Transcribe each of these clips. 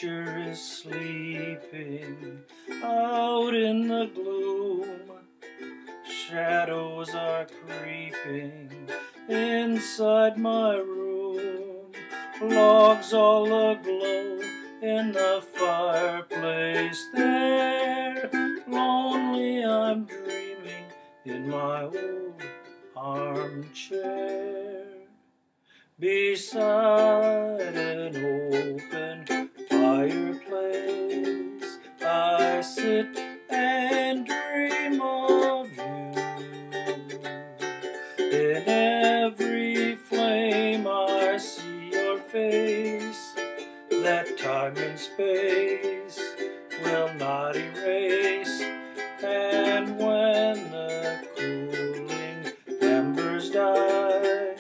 Nature is sleeping out in the gloom. Shadows are creeping inside my room. Logs all aglow in the fireplace there. Lonely I'm dreaming in my old armchair. Beside an open fireplace, I sit and dream of you. In every flame I see your face, that time and space will not erase. And when the cooling embers die,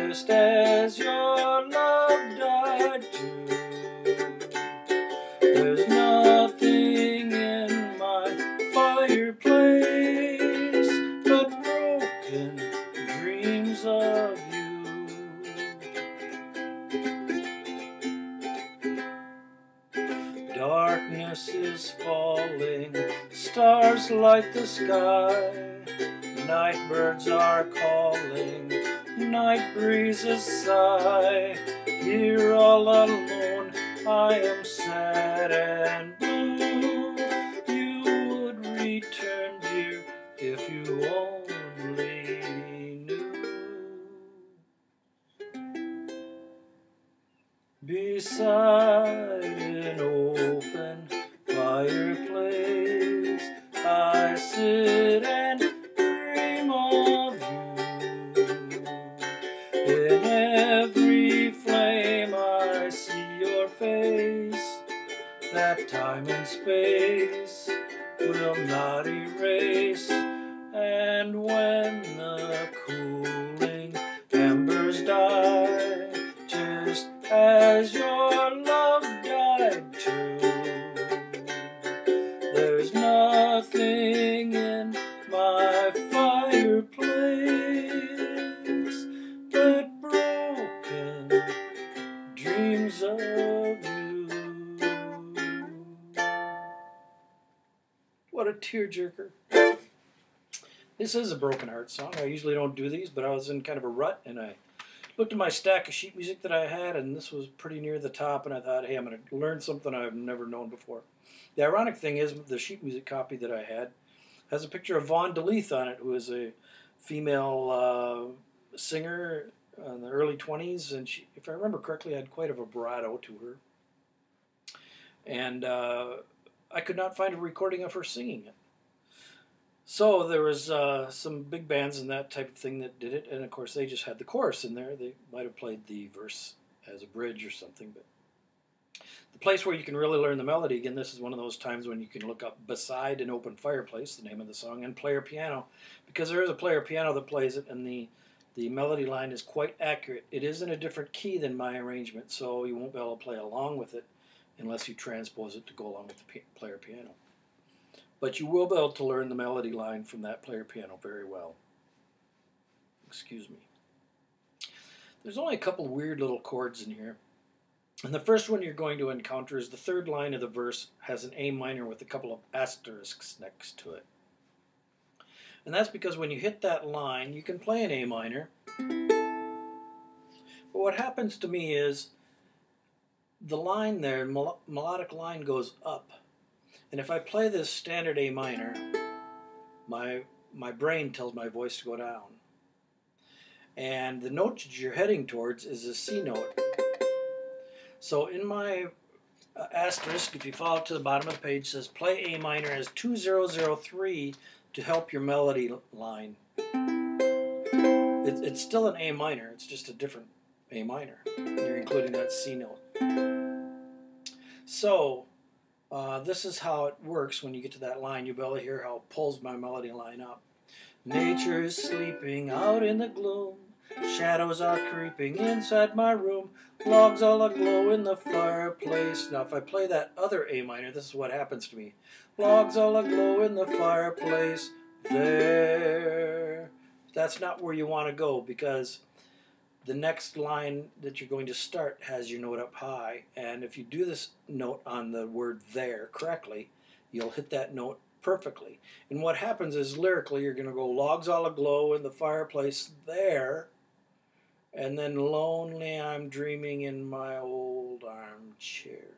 just as your love died too, there's nothing in my fireplace but broken dreams of you. Darkness is falling, stars light the sky. Night birds are calling, night breezes sigh. Here all alone, I am sad and blue. You would return, dear, if you only knew. Beside an open fireplace, I sit and dream of you. In every flame I see your face, that time and space will not erase. And when the cooling embers die, just as your love died too, there's nothing in my fireplace but broken dreams of you. What a tearjerker. This is a broken heart song. I usually don't do these, but I was in kind of a rut, and I looked at my stack of sheet music that I had, and this was pretty near the top, and I thought, hey, I'm going to learn something I've never known before. The ironic thing is, the sheet music copy that I had has a picture of Vaughn DeLeath on it, who is a female singer in the early 20s, and she, if I remember correctly, had quite a vibrato to her. And I could not find a recording of her singing it. So there was some big bands and that type of thing that did it, and of course they just had the chorus in there. They might have played the verse as a bridge or something, but the place where you can really learn the melody, again, this is one of those times when you can look up Beside an Open Fireplace, the name of the song, and player piano, because there is a player piano that plays it, and the melody line is quite accurate. It is in a different key than my arrangement, so you won't be able to play along with it unless you transpose it to go along with the player piano. But you will be able to learn the melody line from that player piano very well. Excuse me. There's only a couple weird little chords in here. And the first one you're going to encounter is the third line of the verse has an A minor with a couple of asterisks next to it. And that's because when you hit that line, you can play an A minor. But what happens to me is the line there, melodic line, goes up. And if I play this standard A minor, my brain tells my voice to go down. And the note that you're heading towards is a C note. So in my asterisk, if you follow to the bottom of the page, it says play A minor as 2003 to help your melody line. It's still an A minor, it's just a different A minor. You're including that C note. So this is how it works when you get to that line. You'll be able to hear how it pulls my melody line up. Nature is sleeping out in the gloom. Shadows are creeping inside my room. Logs all aglow in the fireplace. Now if I play that other A minor, this is what happens to me. Logs all aglow in the fireplace there. That's not where you want to go, because the next line that you're going to start has your note up high, and if you do this note on the word there correctly, you'll hit that note perfectly. And what happens is lyrically you're going to go logs all aglow in the fireplace there, and then lonely I'm dreaming in my old armchair.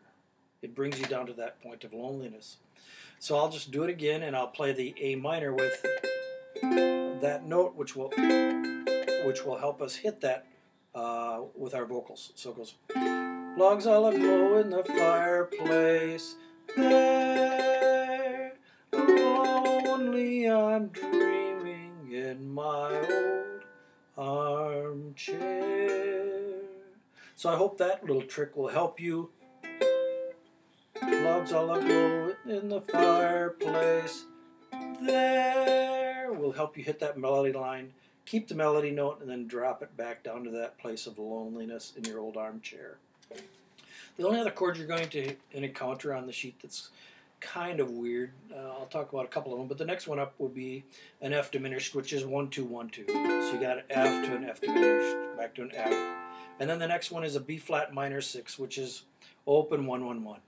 It brings you down to that point of loneliness. So I'll just do it again, and I'll play the A minor with that note, which will help us hit that with our vocals. So it goes, logs all aglow in the fireplace there, lonely I'm dreaming in my old armchair. So I hope that little trick will help you. Logs all aglow in the fireplace there will help you hit that melody line. Keep the melody note and then drop it back down to that place of loneliness in your old armchair. The only other chord you're going to encounter on the sheet that's kind of weird, I'll talk about a couple of them, but the next one up would be an F diminished, which is 1 2 1 2. So you got an F to an F diminished, back to an F, and then the next one is a B flat minor 6, which is open 1 1 1.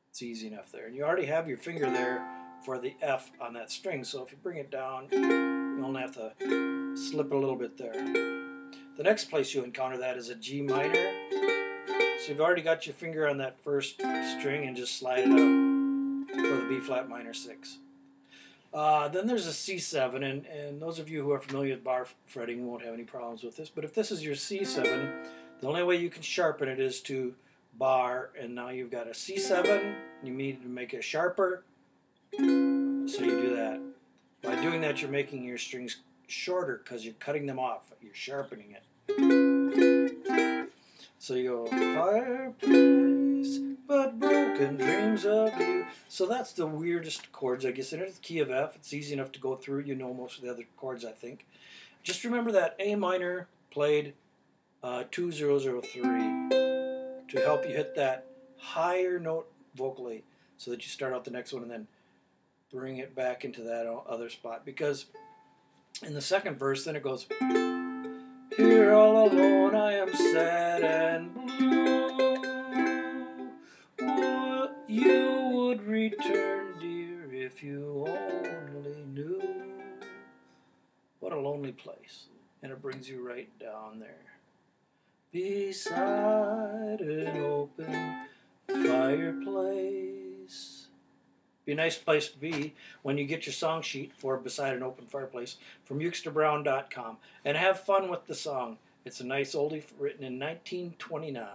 It's easy enough there, and you already have your finger there for the F on that string, so if you bring it down, you only have to slip it a little bit there. The next place you encounter that is a G minor, so you've already got your finger on that first string and just slide it up for the B flat minor 6. Then there's a C7, and those of you who are familiar with bar fretting won't have any problems with this, but if this is your C7, the only way you can sharpen it is to bar, and now you've got a C7, you need to make it sharper, so you do that. By doing that, you're making your strings shorter because you're cutting them off, you're sharpening it. So you go, fireplace, but broken dreams of you. So that's the weirdest chords, I guess. And it's the key of F. It's easy enough to go through. You know most of the other chords, I think. Just remember that A minor played 2003 to help you hit that higher note vocally so that you start out the next one and then bring it back into that other spot. Because in the second verse, then it goes, here all alone I am sad and blue. You would return, dear, if you only knew. What a lonely place. And it brings you right down there. Beside an open fireplace. Be a nice place to be when you get your song sheet for Beside an Open Fireplace from UkesterBrown.com. And have fun with the song. It's a nice oldie written in 1929.